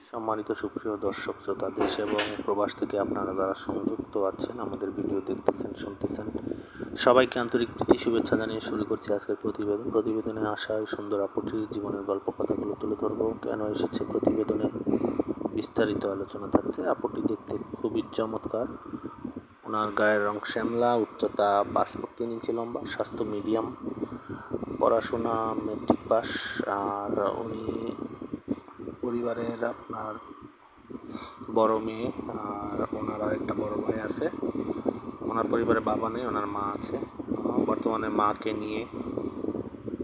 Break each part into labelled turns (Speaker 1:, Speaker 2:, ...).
Speaker 1: সম্মানিত সুপ্রিয় দর্শক শ্রোতা, দেশ এবং প্রবাস থেকে আপনারা যারা সংযুক্ত আছেন, আমাদের ভিডিও দেখতেছেন, শুনতেছেন, সবাইকে আন্তরিক প্রীতি শুভেচ্ছা জানিয়ে শুরু করছি আজকের প্রতিবেদনে আশায় সুন্দর আপুটির জীবনের গল্প কথাগুলো তুলে ধরবো। কেন এসেছে প্রতিবেদনে বিস্তারিত আলোচনা থাকছে। আপুটি দেখতে খুবই চমৎকার। ওনার গায়ের রং শ্যামলা, উচ্চতা 5 ফুট 3 ইঞ্চি লম্বা, স্বাস্থ্য মিডিয়াম, পড়াশোনা মেট্রিক পাস। আর উনি পরিবারের আপনার বড় মেয়ে, আর ওনার আরেকটা বড় ভাই আছে। ওনার পরিবারে বাবা নেই, ওনার মা আছে। বর্তমানে মাকে নিয়ে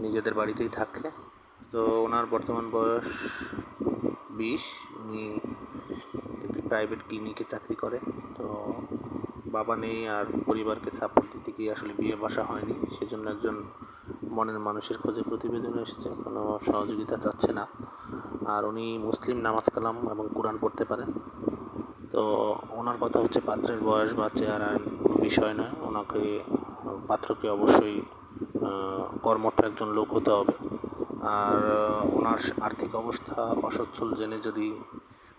Speaker 1: নিজেদের বাড়িতেই থাকে। তো ওনার বর্তমান বয়স 20। উনি একটি প্রাইভেট ক্লিনিকে চাকরি করে। তো বাবা নেই, আর পরিবারকে সাপোর্ট দিতে গিয়ে আসলে বিয়ে বসা হয়নি, সেজন্য একজন মনের মানুষের খোঁজে প্রতিবেদনে এসেছে, কোনো সহযোগিতা চাচ্ছে না। আর উনি মুসলিম, নামাজ কালাম এবং কোরআন পড়তে পারেন। তো ওনার কথা হচ্ছে, পাত্রের বয়স বা চেহারার কোনো বিষয় নয়, পাত্রকে অবশ্যই কর্মঠ একজন লোক হতে হবে। আর ওনার আর্থিক অবস্থা অসচ্ছল জেনে যদি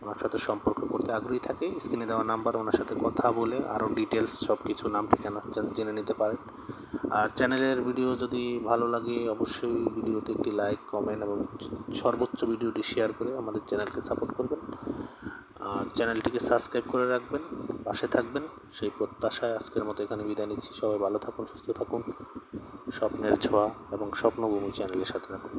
Speaker 1: ওনার সাথে সম্পর্ক করতে আগ্রহী থাকে, স্ক্রিনে দেওয়া নাম্বার ওনার সাথে কথা বলে আরও ডিটেলস সব কিছু, নাম ঠিকানা জেনে নিতে পারেন। আর চ্যানেলের ভিডিও যদি ভালো লাগে অবশ্যই ভিডিওতে একটি লাইক, কমেন্ট এবং সর্বোচ্চ ভিডিওটি শেয়ার করে আমাদের চ্যানেলকে সাপোর্ট করবেন। আর চ্যানেলটিকে সাবস্ক্রাইব করে রাখবেন, পাশে থাকবেন, সেই প্রত্যাশায় আজকের মতো এখানে বিদায় নিচ্ছি। সবাই ভালো থাকুন, সুস্থ থাকুন। স্বপ্নের ছোঁয়া এবং স্বপ্নভূমি চ্যানেলের সাথে থাকুন।